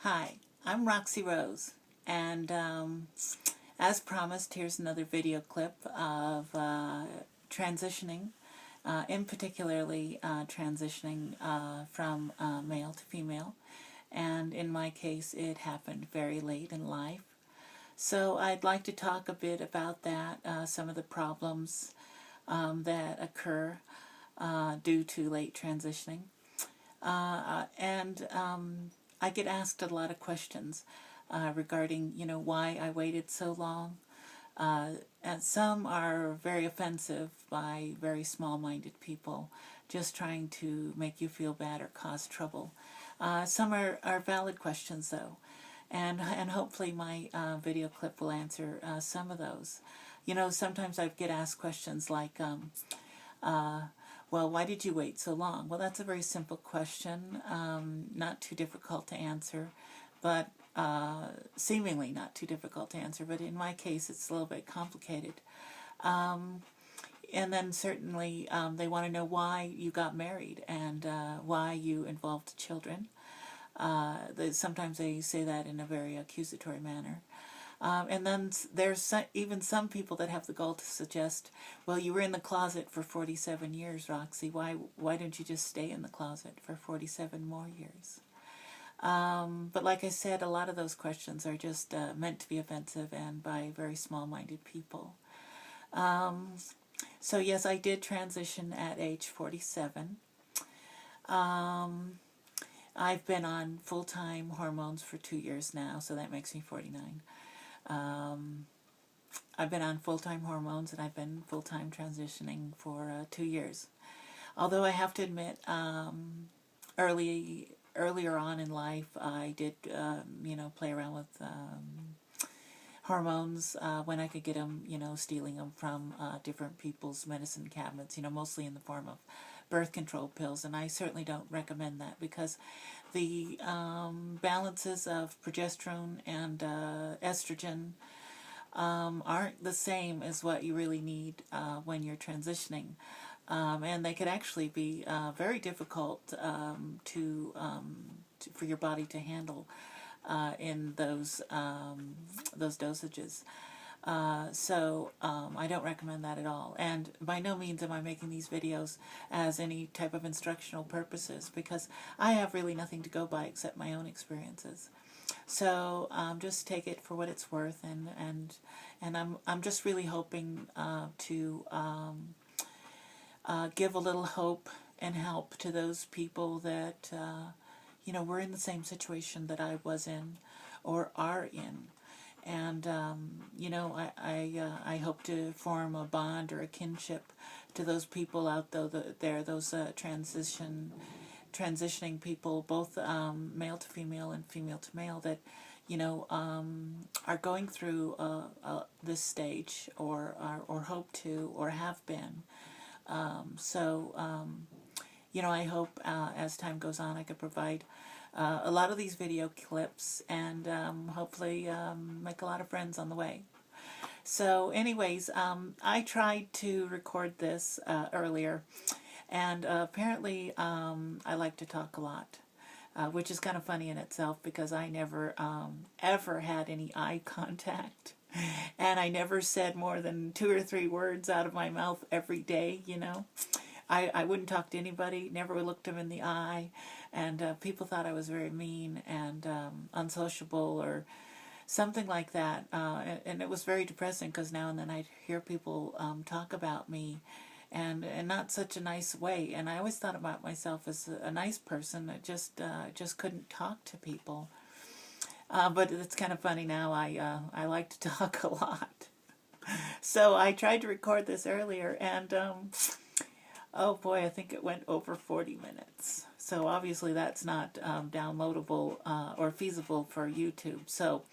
Hi, I'm Roxy Rose, and as promised, here's another video clip of transitioning, in particularly transitioning from male to female, and in my case it happened very late in life. So I'd like to talk a bit about that, some of the problems that occur due to late transitioning. And I get asked a lot of questions regarding, why I waited so long. And some are very offensive by very small-minded people, just trying to make you feel bad or cause trouble. Some are valid questions, though, and hopefully my video clip will answer some of those. Sometimes I get asked questions like, well, why did you wait so long? Well, that's a very simple question, not too difficult to answer, but seemingly not too difficult to answer, but in my case it's a little bit complicated. And then certainly they want to know why you got married and why you involved children. Sometimes they say that in a very accusatory manner. And then there's even some people that have the gall to suggest, well, you were in the closet for 47 years, Roxy. Why don't you just stay in the closet for 47 more years? But like I said, a lot of those questions are just meant to be offensive and by very small-minded people. So yes, I did transition at age 47. I've been on full-time hormones for 2 years now, so that makes me 49. I've been on full-time hormones and I've been full-time transitioning for 2 years. Although I have to admit, earlier on in life, I did, play around with hormones when I could get them, stealing them from different people's medicine cabinets, mostly in the form of birth control pills, and I certainly don't recommend that because the balances of progesterone and estrogen aren't the same as what you really need when you're transitioning, and they could actually be very difficult for your body to handle in those dosages. So I don't recommend that at all, and by no means am I making these videos as any type of instructional purposes because I have really nothing to go by except my own experiences. So just take it for what it's worth, and I'm just really hoping to give a little hope and help to those people that were in the same situation that I was in or are in. And, I hope to form a bond or a kinship to those people out there, those transitioning people, both male to female and female to male, that, are going through this stage or hope to or have been. I hope as time goes on I could provide a lot of these video clips and hopefully make a lot of friends on the way. So anyways, I tried to record this earlier, and apparently I like to talk a lot, which is kind of funny in itself because I never ever had any eye contact, and I never said more than 2 or 3 words out of my mouth every day, I wouldn't talk to anybody, never looked them in the eye, and people thought I was very mean and unsociable or something like that, and it was very depressing because now and then I'd hear people talk about me and not such a nice way, and I always thought about myself as a nice person that just couldn't talk to people. But it's kind of funny now, I like to talk a lot. So I tried to record this earlier, and oh boy, I think it went over 40 minutes. So obviously that's not downloadable or feasible for YouTube. So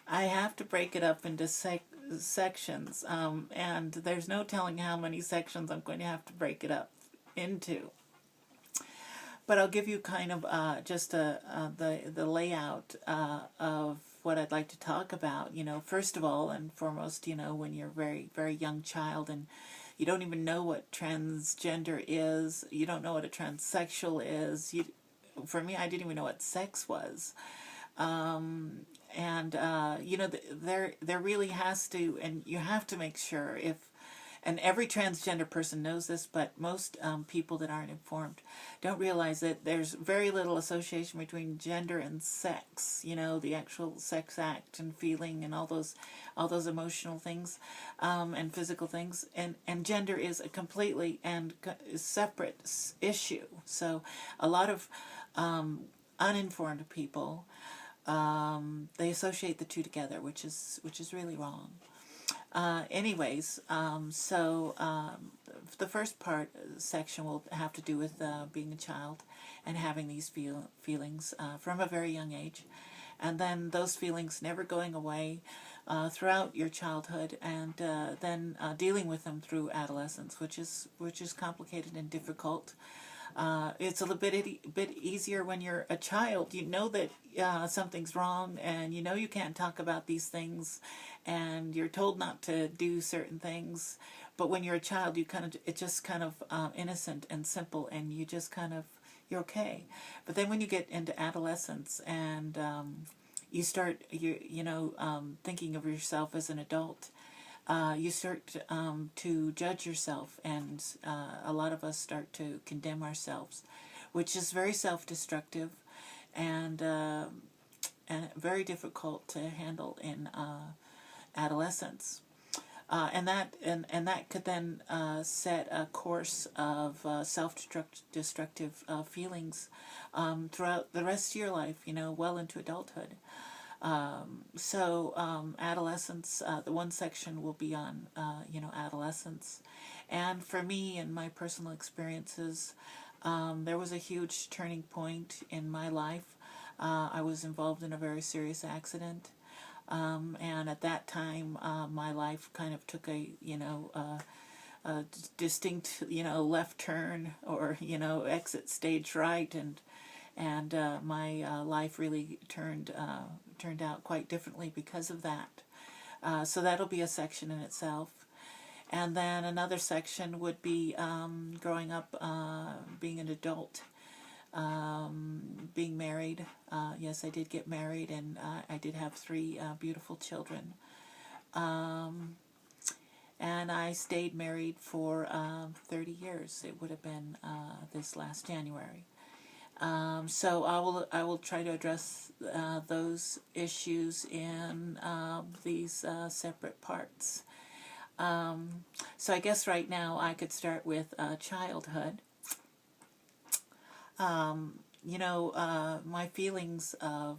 I have to break it up into sections, and there's no telling how many sections I'm going to have to break it up into. But I'll give you kind of just the layout of what I'd like to talk about. First of all and foremost, when you're a very, very young child and you don't even know what transgender is, you don't know what a transsexual is. For me, I didn't even know what sex was. You know, there really has to, and you have to make sure if, and every transgender person knows this, but most people that aren't informed don't realize that there's very little association between gender and sex. You know, the actual sex act and feeling and all those emotional things and physical things. And gender is a completely and separate issue. So a lot of uninformed people, they associate the two together, which is really wrong. The first section will have to do with being a child and having these feelings from a very young age, and then those feelings never going away throughout your childhood, and then dealing with them through adolescence, which is complicated and difficult. It's a little bit easier when you're a child. You know that something's wrong, and you know you can't talk about these things, and you're told not to do certain things. But when you're a child, it's just kind of innocent and simple, and you just you're okay. But then when you get into adolescence and you start thinking of yourself as an adult, you start to judge yourself, and a lot of us start to condemn ourselves, which is very self-destructive and very difficult to handle in adolescence. And that could then set a course of self-destructive feelings throughout the rest of your life, well into adulthood. Adolescence, the one section will be on, adolescence. And for me, in my personal experiences, there was a huge turning point in my life. I was involved in a very serious accident. And at that time, my life kind of took a distinct, left turn, or, exit stage right, and my life really turned out quite differently because of that. So that'll be a section in itself. And then another section would be growing up, being an adult, being married. Yes, I did get married, and I did have 3 beautiful children. And I stayed married for 30 years. It would have been this last January. So I will try to address those issues in these separate parts. So I guess right now I could start with childhood. My feelings of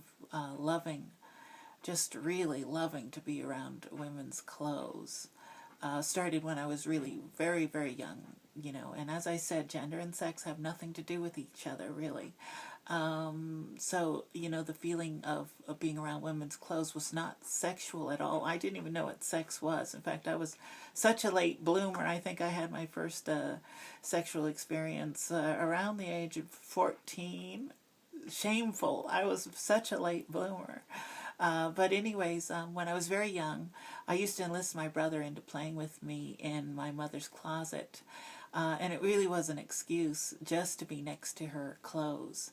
just really loving to be around women's clothes, started when I was really very, very young, and as I said, gender and sex have nothing to do with each other, really. The feeling of being around women's clothes was not sexual at all. I didn't even know what sex was. In fact, I was such a late bloomer. I think I had my first sexual experience around the age of 14. Shameful. I was such a late bloomer. But anyways, when I was very young, I used to enlist my brother into playing with me in my mother's closet. And it really was an excuse just to be next to her clothes.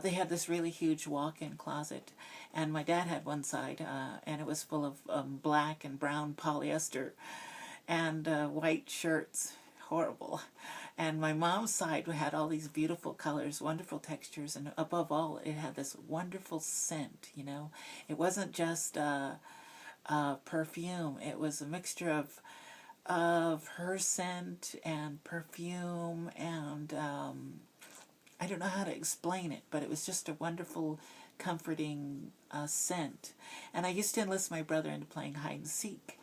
They had this really huge walk-in closet, and my dad had one side, and it was full of black and brown polyester and white shirts. Horrible. And my mom's side had all these beautiful colors, wonderful textures, and above all, it had this wonderful scent, It wasn't just perfume. It was a mixture of her scent and perfume, and I don't know how to explain it, but it was just a wonderful, comforting scent. And I used to enlist my brother into playing hide and seek.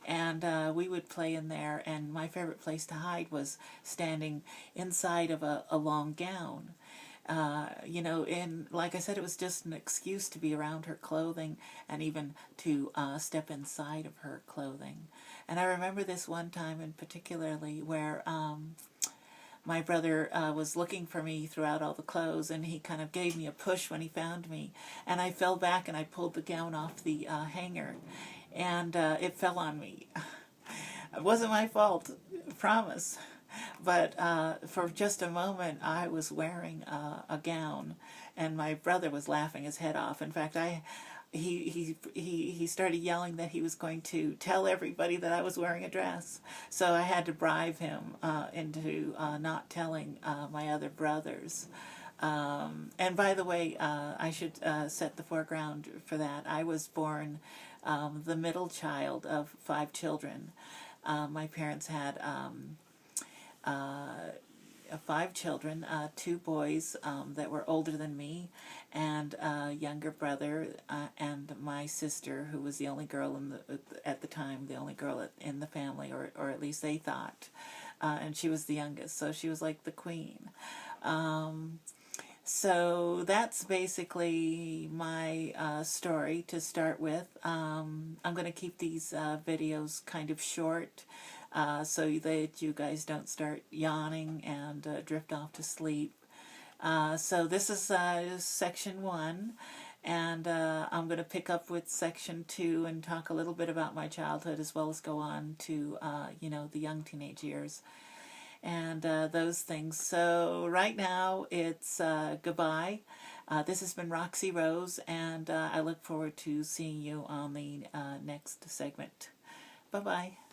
And we would play in there, and my favorite place to hide was standing inside of a long gown. And like I said, it was just an excuse to be around her clothing and even to step inside of her clothing. And I remember this one time in particularly where my brother was looking for me throughout all the clothes, and he kind of gave me a push when he found me. And I fell back and I pulled the gown off the hanger, and it fell on me. It wasn't my fault, promise. But for just a moment, I was wearing a gown, and my brother was laughing his head off. In fact, he started yelling that he was going to tell everybody that I was wearing a dress. So I had to bribe him into not telling my other brothers. And by the way, I should set the foreground for that. I was born the middle child of 5 children. My parents had 5 children, 2 boys that were older than me, and a younger brother, and my sister, who was the only girl at the time, the only girl in the family, or at least they thought, and she was the youngest, so she was like the queen. So that's basically my story to start with. I'm going to keep these videos kind of short so that you guys don't start yawning and drift off to sleep. So this is section 1, and I'm going to pick up with section 2 and talk a little bit about my childhood, as well as go on to you know, the young teenage years and those things. So right now it's goodbye. This has been Roxy Rose, and I look forward to seeing you on the next segment. Bye-bye.